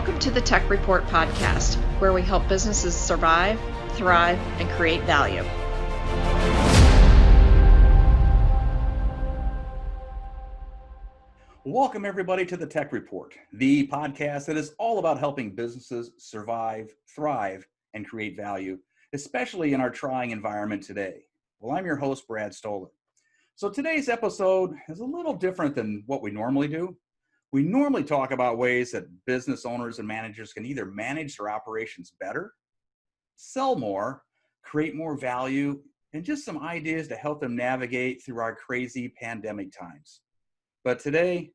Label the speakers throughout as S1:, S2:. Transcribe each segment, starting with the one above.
S1: Welcome to the Tech Report podcast, where we help businesses survive, thrive, and create value.
S2: Welcome, everybody, to the Tech Report, the podcast that is all about helping businesses survive, thrive, and create value, especially in our trying environment today. Well, I'm your host, Brad Stoller. So today's episode is a little different than what we normally do. We normally talk about ways that business owners and managers can either manage their operations better, sell more, create more value, and just some ideas to help them navigate through our crazy pandemic times. But today,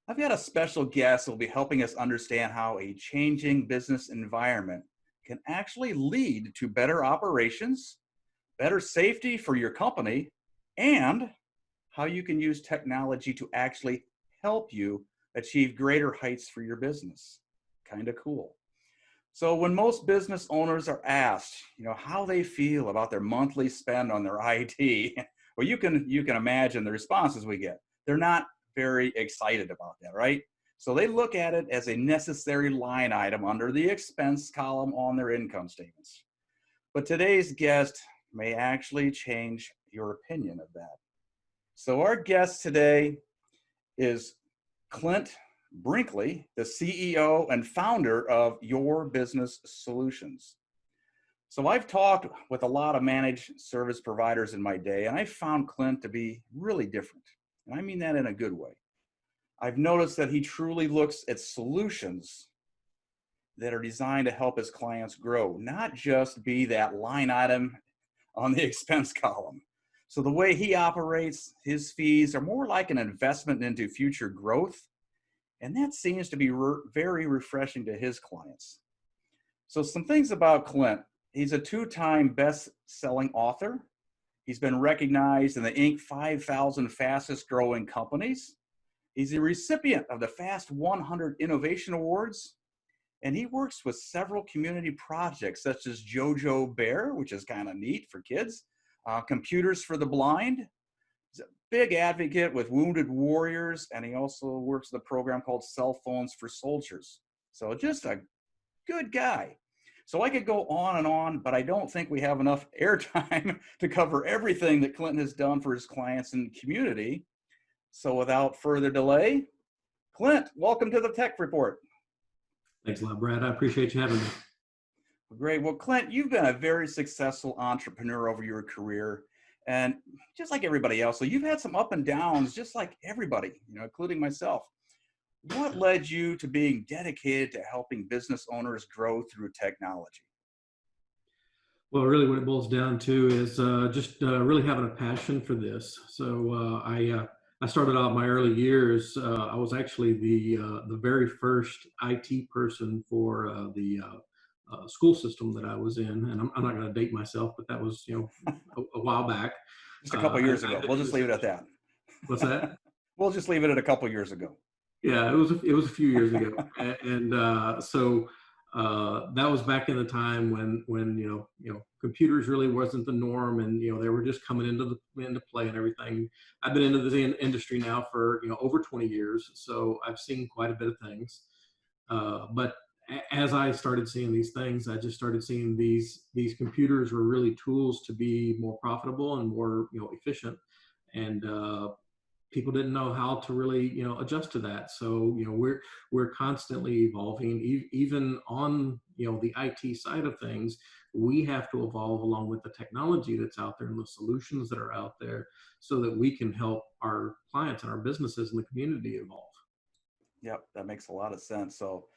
S2: I've got a special guest who will be helping us understand how a changing business environment can actually lead to better operations, better safety for your company, and how you can use technology to actually help you achieve greater heights for your business. Kind of cool. So when most business owners are asked, how they feel about their monthly spend on their IT, well, you can imagine the responses we get. They're not very excited about that, right? So they look at it as a necessary line item under the expense column on their income statements. But today's guest may actually change your opinion of that. So our guest today is Clint Brinkley, the CEO and founder of Your Business Solutions. So I've talked with a lot of managed service providers in my day, and I found Clint to be really different. And I mean that in a good way. I've noticed that he truly looks at solutions that are designed to help his clients grow, not just be that line item on the expense column. So the way he operates, his fees are more like an investment into future growth. And that seems to be very refreshing to his clients. So some things about Clint. He's a 2-time best-selling author. He's been recognized in the Inc. 5,000 fastest growing companies. He's a recipient of the Fast 100 Innovation Awards. And he works with several community projects such as JoJo Bear, which is kind of neat for kids. Computers for the Blind. He's a big advocate with Wounded Warriors, and he also works with a program called Cell Phones for Soldiers. So just a good guy. So I could go on and on, but I don't think we have enough airtime to cover everything that Clinton has done for his clients and community. So without further delay, Clint, welcome to the Tech Report.
S3: Thanks a lot, Brad. I appreciate you having me.
S2: Great. Well, Clint, you've been a very successful entrepreneur over your career, and just like everybody else. So you've had some up and downs, just like everybody, including myself. What led you to being dedicated to helping business owners grow through technology?
S3: Well, really what it boils down to is just really having a passion for this. So I started out my early years. I was actually the very first IT person for the school system that I was in, and I'm not going to date myself, but that was a while back.
S2: Just a couple years ago. We'll just leave it at that.
S3: What's that?
S2: We'll just leave it at a couple years ago.
S3: Yeah, it was a few years ago, and so that was back in the time when computers really wasn't the norm, and they were just coming into play and everything. I've been into the industry now for over 20 years, so I've seen quite a bit of things. But as I started seeing these things, I just started seeing these computers were really tools to be more profitable and more efficient, and people didn't know how to really adjust to that. So we're constantly evolving. Even on the IT side of things, we have to evolve along with the technology that's out there and the solutions that are out there, so that we can help our clients and our businesses and the community evolve.
S2: Yep, that makes a lot of sense. So,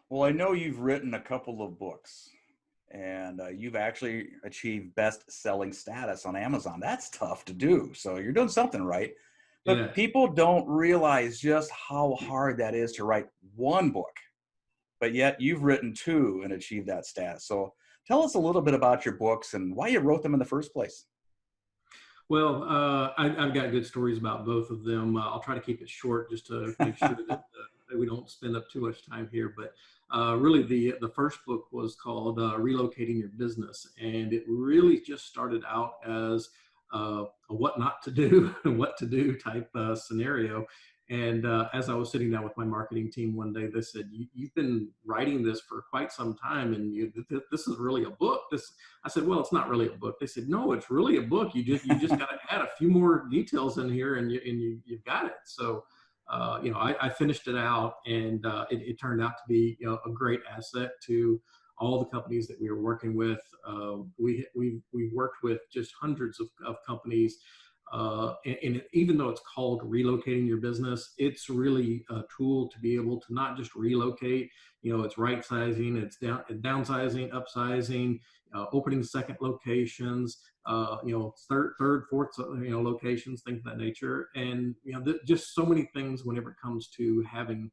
S2: well, I know you've written a couple of books, and you've actually achieved best-selling status on Amazon. That's tough to do. So you're doing something right. But
S3: Yeah.
S2: People don't realize just how hard that is to write one book. But yet you've written 2 and achieved that status. So tell us a little bit about your books and why you wrote them in the first place.
S3: Well, I've got good stories about both of them. I'll try to keep it short just to make sure that we don't spend up too much time here. But really, the first book was called Relocating Your Business. And it really just started out as a what not to do and what to do type scenario. And as I was sitting down with my marketing team one day, they said, "You've been writing this for quite some time, and this is really a book." I said, "Well, it's not really a book." They said, "No, it's really a book. You just got to add a few more details in here, and you've got it." So, I finished it out, and it turned out to be a great asset to all the companies that we were working with. We worked with just hundreds of companies. And even though it's called relocating your business, it's really a tool to be able to not just relocate. It's right sizing, it's downsizing, upsizing, opening second locations, third, fourth, locations, things of that nature. And just so many things whenever it comes to having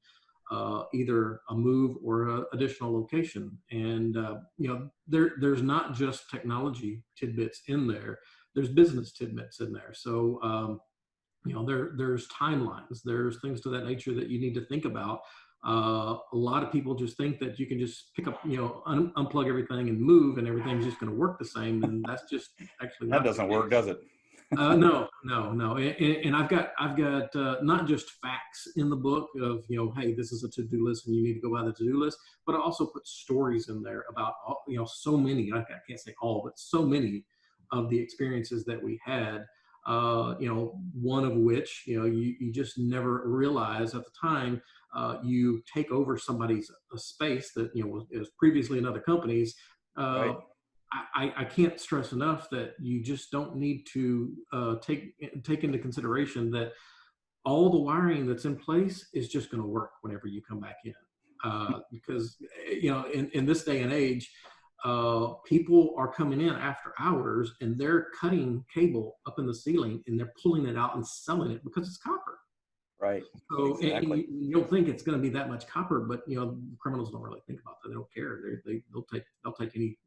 S3: either a move or an additional location. And there's not just technology tidbits in there. There's business tidbits in there. So, there's timelines, there's things to that nature that you need to think about. A lot of people just think that you can just pick up, unplug everything and move, and everything's just going to work the same. And that's just actually
S2: that doesn't work, does it?
S3: No. And I've got not just facts in the book of, hey, this is a to-do list and you need to go by the to-do list, but I also put stories in there about, so many, I can't say all, but so many of the experiences that we had, one of which, you just never realize at the time. You take over somebody's space that, was previously in other companies.
S2: Right.
S3: I can't stress enough that you just don't need to take into consideration that all the wiring that's in place is just going to work whenever you come back in. Because, in this day and age, people are coming in after hours and they're cutting cable up in the ceiling and they're pulling it out and selling it because it's copper.
S2: Right.
S3: So
S2: exactly.
S3: and you don't think it's going to be that much copper, but criminals don't really think about that. They don't care. They'll take any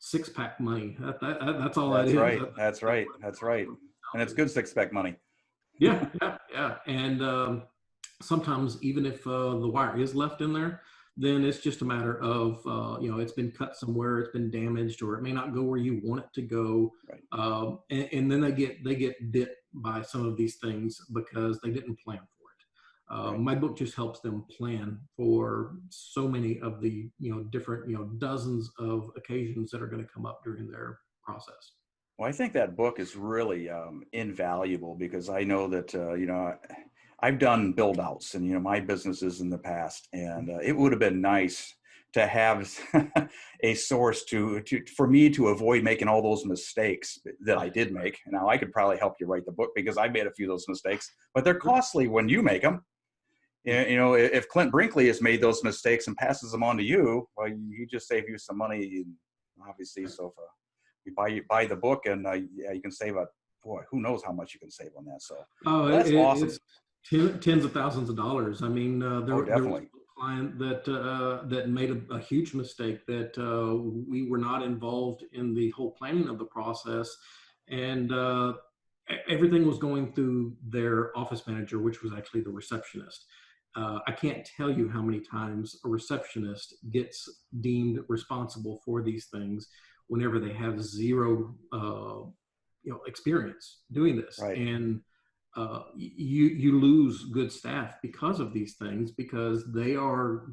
S3: 6-pack money. That's all
S2: That's
S3: that
S2: right.
S3: is.
S2: That's right. That's right. And it's good 6-pack money.
S3: Yeah. And sometimes even if the wire is left in there, then it's just a matter of it's been cut somewhere, it's been damaged, or it may not go where you want it to go.
S2: Right.
S3: And then they get bit by some of these things because they didn't plan for it.
S2: Right.
S3: My book just helps them plan for so many of the different dozens of occasions that are going to come up during their process.
S2: Well, I think that book is really invaluable because I know that, I've done build outs and, my businesses in the past, and it would have been nice to have a source for me to avoid making all those mistakes that I did make. Now I could probably help you write the book because I made a few of those mistakes, but they're costly when you make them. If Clint Brinkley has made those mistakes and passes them on to you, well, he just saved you some money, obviously. So if you buy the book, and you can save who knows how much you can save on that. So that's awesome.
S3: It's tens of thousands of dollars. I mean, there was a client that made a huge mistake that we were not involved in the whole planning of the process, and everything was going through their office manager, which was actually the receptionist. I can't tell you how many times a receptionist gets deemed responsible for these things whenever they have zero, experience doing this.
S2: Right.
S3: And you lose good staff because of these things, because they are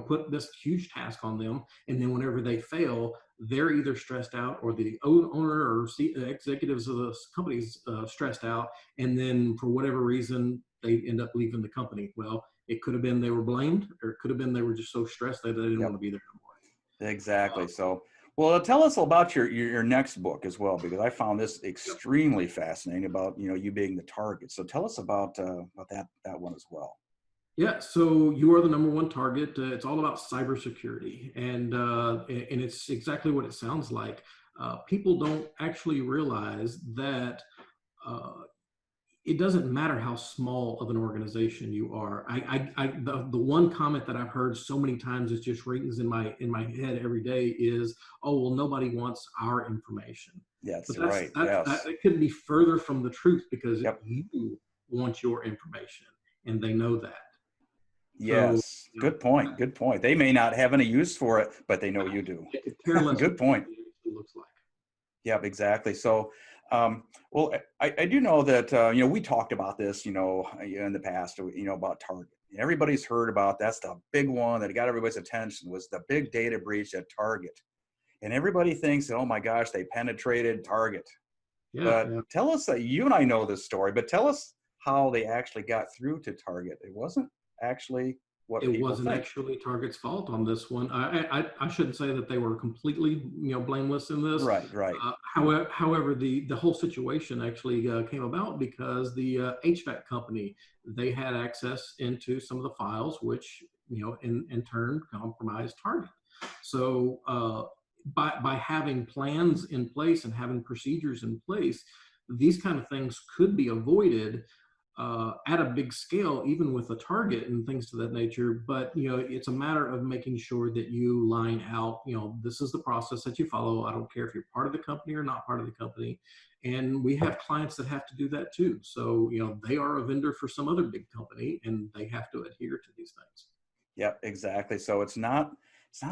S3: put this huge task on them, and then whenever they fail, they're either stressed out, or the owner or executives of the companies stressed out, and then for whatever reason they end up leaving the company. Well, it could have been they were blamed, or it could have been they were just so stressed that they didn't want to be there anymore.
S2: Exactly. Well, tell us about your next book as well, because I found this extremely fascinating about, you being the target. So tell us about that one as well.
S3: Yeah. So you are the number one target. It's all about cybersecurity, and it's exactly what it sounds like. People don't actually realize that it doesn't matter how small of an organization you are. The one comment that I've heard so many times is just rings in my head every day is, oh, well, nobody wants our information.
S2: That's right. Yes.
S3: It couldn't be further from the truth, because you want your information, and they know that.
S2: Yes. So, good point. Good point. They may not have any use for it, but they know you do. Good point.
S3: It looks like.
S2: Yep, exactly. So Well, I do know that, we talked about this, in the past, about Target. Everybody's heard about, that's the big one that got everybody's attention, was the big data breach at Target. And everybody thinks that, oh my gosh, they penetrated Target.
S3: Yeah,
S2: But
S3: yeah.
S2: tell us that, you and I know this story, but tell us how they actually got through to Target. It wasn't actually what
S3: It
S2: people
S3: wasn't
S2: think.
S3: actually Target's fault on this one. I shouldn't say that they were completely, blameless in this.
S2: Right, right.
S3: However, the whole situation actually came about because the HVAC company, they had access into some of the files, which, in turn compromised Target. So by having plans in place and having procedures in place, these kind of things could be avoided at a big scale, even with a Target and things to that nature. But, it's a matter of making sure that you line out, this is the process that you follow. I don't care if you're part of the company or not part of the company. And we have clients that have to do that too. So, they are a vendor for some other big company and they have to adhere to these things.
S2: Yep, exactly. So it's not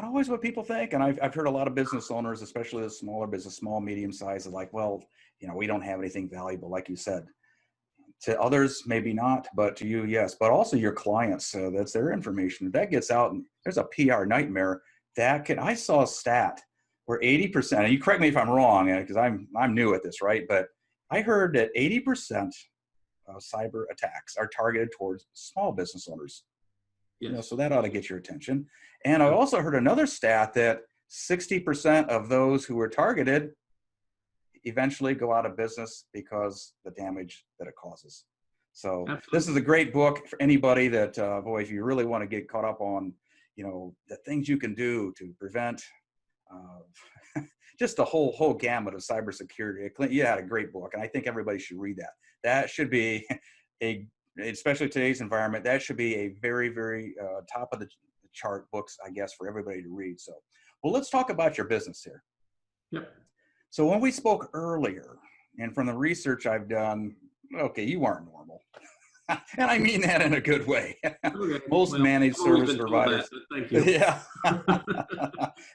S2: always what people think. And I've heard a lot of business owners, especially the smaller business, small, medium size, are like, well, we don't have anything valuable, like you said. To others, maybe not, but to you, yes. But also your clients, so that's their information. If that gets out, and there's a PR nightmare. I saw a stat where 80%, and you correct me if I'm wrong, because I'm new at this, right? But I heard that 80% of cyber attacks are targeted towards small business owners.
S3: Yes.
S2: So that ought to get your attention. And I also heard another stat that 60% of those who were targeted eventually go out of business because the damage that it causes. So
S3: Absolutely.
S2: This is a great book for anybody that, if you really want to get caught up on, the things you can do to prevent just the whole gamut of cybersecurity. Clint, you had a great book, and I think everybody should read that. That should be especially today's environment, that should be a very, very top of the chart books, I guess, for everybody to read. So, well, let's talk about your business here.
S3: Yep.
S2: So when we spoke earlier, and from the research I've done, okay, you aren't normal. And I mean that in a good way.
S3: Okay.
S2: Most managed service providers.
S3: Thank you.
S2: Yeah.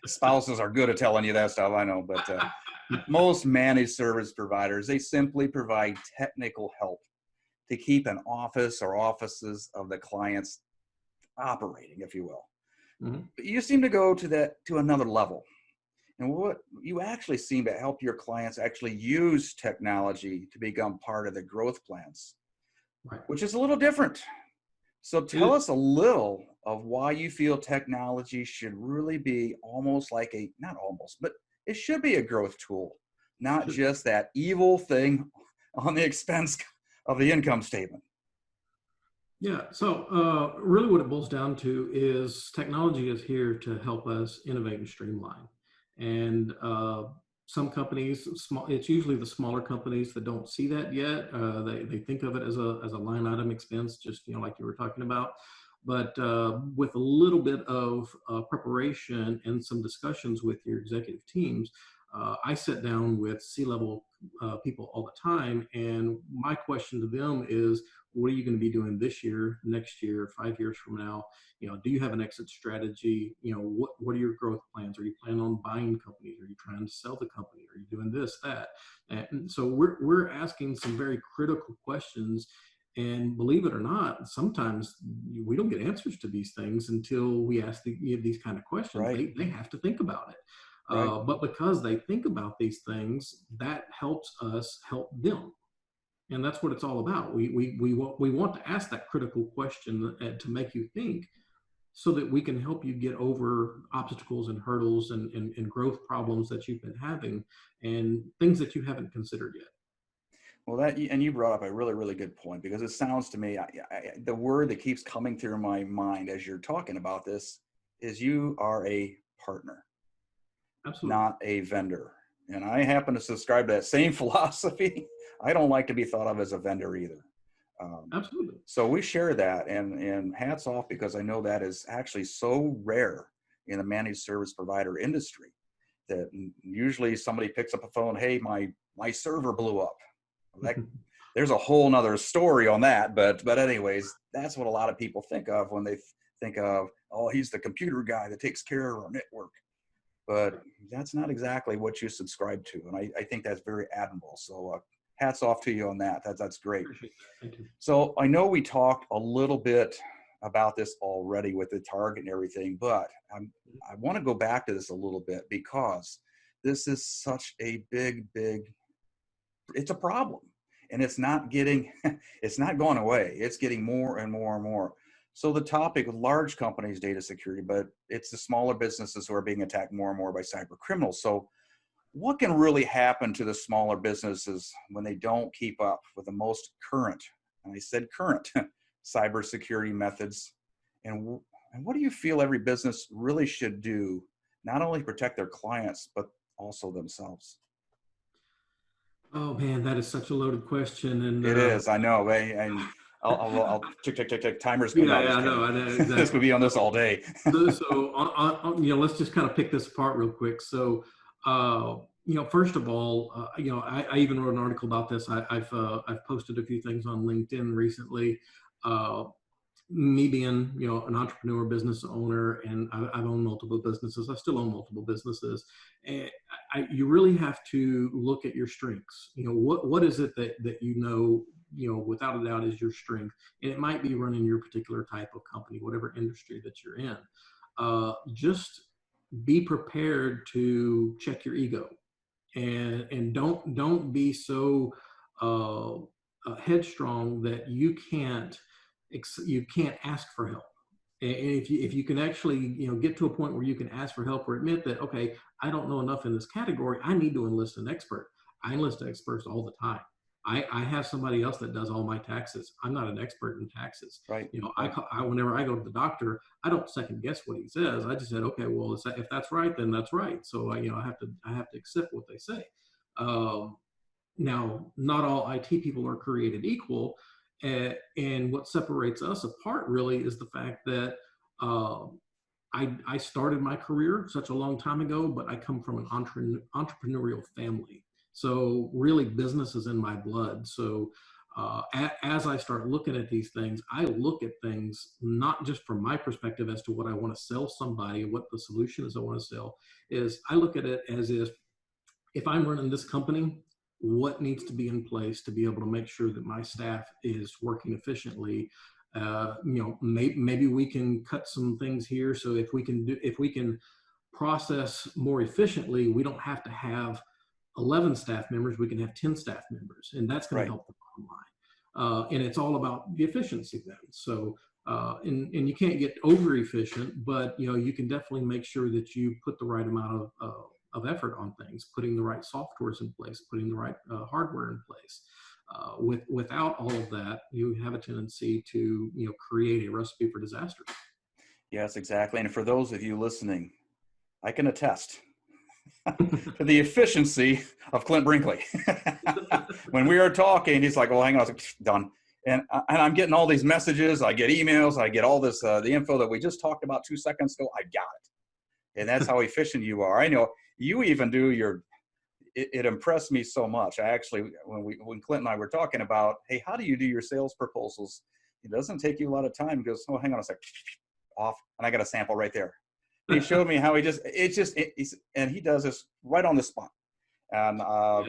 S2: Spouses are good at telling you that stuff, I know. But most managed service providers, they simply provide technical help to keep an office or offices of the clients operating, if you will.
S3: Mm-hmm.
S2: But you seem to go to another level. And what you actually seem to help your clients actually use technology to become part of the growth plans,
S3: Right.
S2: which is a little different. So tell us a little of why you feel technology should really be not almost, but it should be a growth tool, not just that evil thing on the expense of the income statement.
S3: Yeah. So really what it boils down to is technology is here to help us innovate and streamline. And some companies, it's usually the smaller companies that don't see that yet. They think of it as a line item expense, just like you were talking about. But with a little bit of preparation and some discussions with your executive teams, I sit down with C-level people all the time, and my question to them is, what are you going to be doing this year, next year, 5 years from now? Do you have an exit strategy? What are your growth plans? Are you planning on buying companies? Are you trying to sell the company? Are you doing this, that? And so we're asking some very critical questions. And believe it or not, sometimes we don't get answers to these things until we ask these kind of questions.
S2: Right.
S3: They have to think about it.
S2: Right.
S3: But because they think about these things, that helps us help them. And that's what it's all about. We want to ask that critical question to make you think, so that we can help you get over obstacles and hurdles and growth problems that you've been having and things that you haven't considered yet.
S2: Well, and you brought up a really, really good point, because it sounds to me, the word that keeps coming through my mind as you're talking about this is you are a partner.
S3: Absolutely.
S2: Not a vendor. And I happen to subscribe to that same philosophy. I don't like to be thought of as a vendor either.
S3: Absolutely.
S2: So we share that, and hats off, because I know that is actually so rare in the managed service provider industry that usually somebody picks up a phone, hey, my server blew up. There's a whole nother story on that. But anyways, that's what a lot of people think of when they think of, oh, he's the computer guy that takes care of our network. but that's not exactly what you subscribe to. And I think that's very admirable. So hats off to you on that. That's great.
S3: Appreciate that. Thank you.
S2: So I know we talked a little bit about this already with the target and everything, but I want to go back to this a little bit because this is such a big, it's a problem, and it's not going away. It's getting more and more and more. So the topic with large companies, data security, but it's the smaller businesses who are being attacked more and more by cyber criminals. So what can really happen to the smaller businesses when they don't keep up with the most current, and I said current, cybersecurity methods? And what do you feel every business really should do, not only protect their clients, but also themselves?
S3: Oh man, that is such a loaded question. And
S2: It is, I know, and I'll tick, timer's going.
S3: yeah,
S2: No,
S3: yeah, I know exactly.
S2: This could be on this all day.
S3: So let's just kind of pick this apart real quick. So, first of all, I even wrote an article about this. I've posted a few things on LinkedIn recently. Me being, an entrepreneur, business owner, and I've owned multiple businesses. I still own multiple businesses. And you really have to look at your strengths. What is it that without a doubt is your strength. And it might be running your particular type of company, whatever industry that you're in. Just be prepared to check your ego, and don't be so headstrong that you can't ask for help. And if you can actually get to a point where you can ask for help or admit that, okay, I don't know enough in this category, I need to enlist an expert. I enlist experts all the time. I have somebody else that does all my taxes. I'm not an expert in taxes.
S2: Right.
S3: Whenever I go to the doctor, I don't second guess what he says. I just said, okay, well, if that's right, then that's right. So I have to accept what they say. Now, not all IT people are created equal. And what separates us apart really is the fact that I started my career such a long time ago, but I come from an entrepreneurial family. So really business is in my blood. So as I start looking at these things, I look at things not just from my perspective as to what I want to sell somebody, what the solution is I want to sell, is I look at it as if I'm running this company, what needs to be in place to be able to make sure that my staff is working efficiently. Maybe we can cut some things here. So if we can process more efficiently, we don't have to have 11 staff members, we can have 10 staff members, and that's going to help the bottom line. And it's all about the efficiency then. So, and you can't get over efficient, but you can definitely make sure that you put the right amount of effort on things, putting the right softwares in place, putting the right hardware in place. Without all of that, you have a tendency to create a recipe for disaster. Yes,
S2: exactly. And for those of you listening, I can attest to the efficiency of Clint Brinkley. When we are talking, he's like, "Well, hang on, I was like, done." And I'm getting all these messages. I get emails. I get all this the info that we just talked about 2 seconds ago. I got it, and that's how efficient you are. I know you even do your. It impressed me so much. I actually, when Clint and I were talking about, hey, how do you do your sales proposals? It doesn't take you a lot of time. He goes, "Oh, hang on a sec, off," and I got a sample right there. He showed me how he and he does this right on the spot. And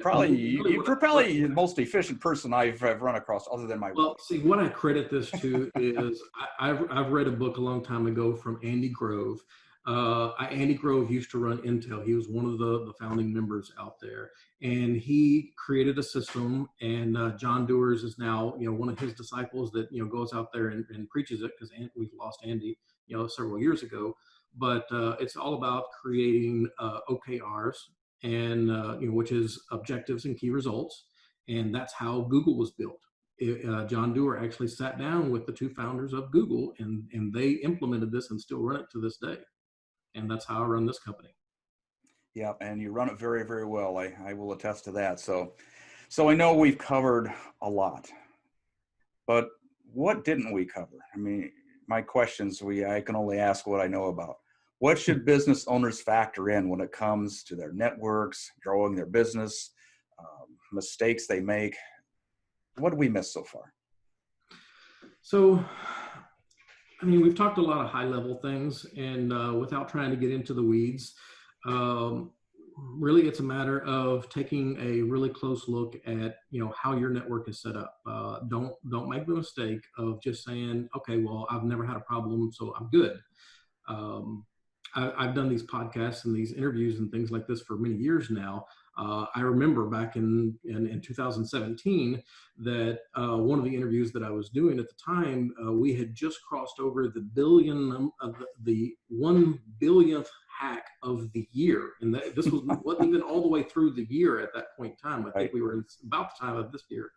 S2: probably you're probably the most efficient person I've run across, other than my wife.
S3: Well, see, what I credit this to is I've read a book a long time ago from Andy Grove. Andy Grove used to run Intel. He was one of the founding members out there, and he created a system. And John Doers is now one of his disciples that goes out there and preaches it, because we've lost Andy several years ago. But it's all about creating OKRs, and which is objectives and key results, and that's how Google was built. John Doerr actually sat down with the two founders of Google, and they implemented this and still run it to this day. And that's how I run this company.
S2: Yeah, and you run it very, very well. I will attest to that. So I know we've covered a lot, but what didn't we cover? I mean, my questions, I can only ask what I know about. What should business owners factor in when it comes to their networks, growing their business, mistakes they make? What did we miss so far?
S3: So, I mean, we've talked a lot of high-level things, and without trying to get into the weeds, Really, it's a matter of taking a really close look at, how your network is set up. Don't make the mistake of just saying, okay, well, I've never had a problem, so I'm good. Um, I've done these podcasts and these interviews and things like this for many years now. I remember back in 2017 that one of the interviews that I was doing at the time, we had just crossed over the the 1 billionth hack of the year, and this wasn't even all the way through the year at that point in time. I think we were about the time of this year,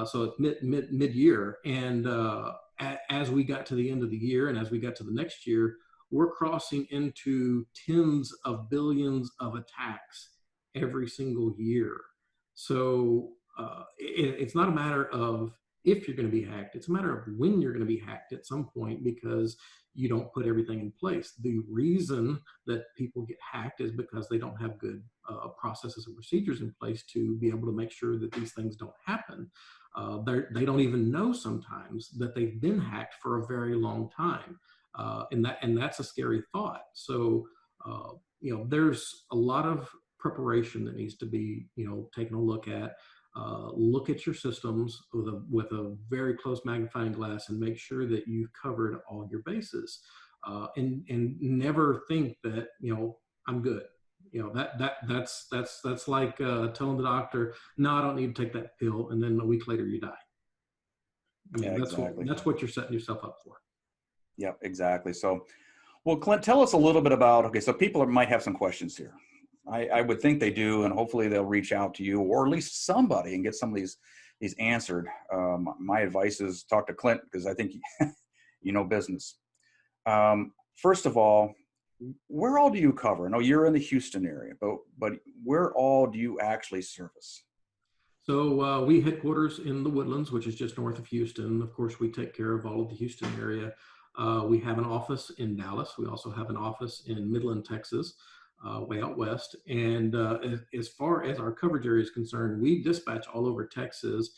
S3: so it's mid year, and as we got to the end of the year and as we got to the next year, we're crossing into tens of billions of attacks every single year. So it's not a matter of if you're going to be hacked, it's a matter of when you're going to be hacked at some point, because you don't put everything in place. The reason that people get hacked is because they don't have good processes and procedures in place to be able to make sure that these things don't happen. They don't even know sometimes that they've been hacked for a very long time. And that's a scary thought. So, there's a lot of preparation that needs to be, taken a look at. Look at your systems with a very close magnifying glass and make sure that you've covered all your bases. And never think that, I'm good. That's like telling the doctor, no, I don't need to take that pill, and then a week later you die.
S2: Exactly.
S3: That's what you're setting yourself up for.
S2: Yep, exactly. So, well, Clint, tell us a little bit about, okay, so people might have some questions here. I would think they do, and hopefully they'll reach out to you or at least somebody and get some of these answered. My advice is talk to Clint, because I think you know business. First of all, where all do you cover? I know you're in the Houston area, but where all do you actually service?
S3: So we headquarters in the Woodlands, which is just north of Houston. Of course, we take care of all of the Houston area. We have an office in Dallas. We also have an office in Midland, Texas, way out west. And as far as our coverage area is concerned, we dispatch all over Texas.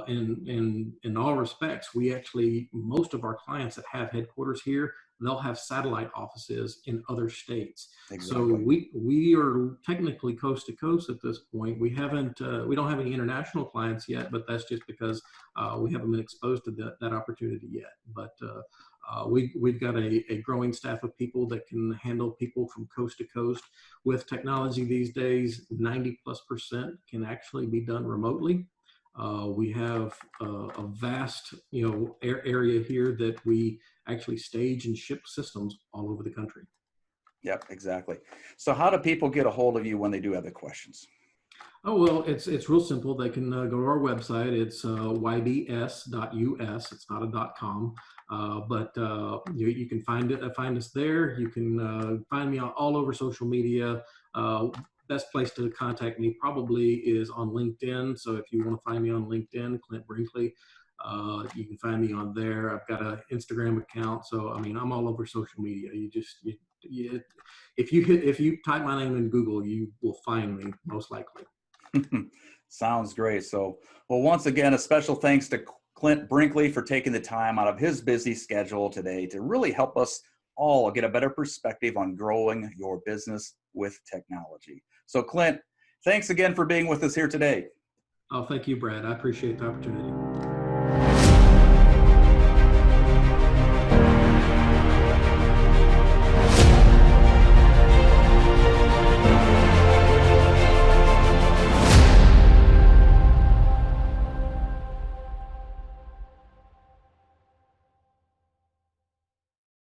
S3: In all respects, most of our clients that have headquarters here, they'll have satellite offices in other states.
S2: Exactly.
S3: So we are technically coast to coast at this point. We don't have any international clients yet, but that's just because we haven't been exposed to that opportunity yet. But we've got a growing staff of people that can handle people from coast to coast. With technology these days, 90+% can actually be done remotely. We have a vast, area here that we actually stage and ship systems all over the country.
S2: Yep, exactly. So how do people get a hold of you when they do have the questions?
S3: Oh, well, it's real simple. They can go to our website. It's ybs.us. It's not a .com, but you can find us there. You can find me all over social media. Best place to contact me probably is on LinkedIn. So if you want to find me on LinkedIn, Clint Brinkley, you can find me on there. I've got an Instagram account. So, I'm all over social media. If you type my name in Google, you will find me most likely.
S2: Sounds great. So, well, once again, a special thanks to Clint Brinkley for taking the time out of his busy schedule today to really help us all get a better perspective on growing your business with technology. So, Clint, thanks again for being with us here today.
S3: Oh, thank you, Brad. I appreciate the opportunity.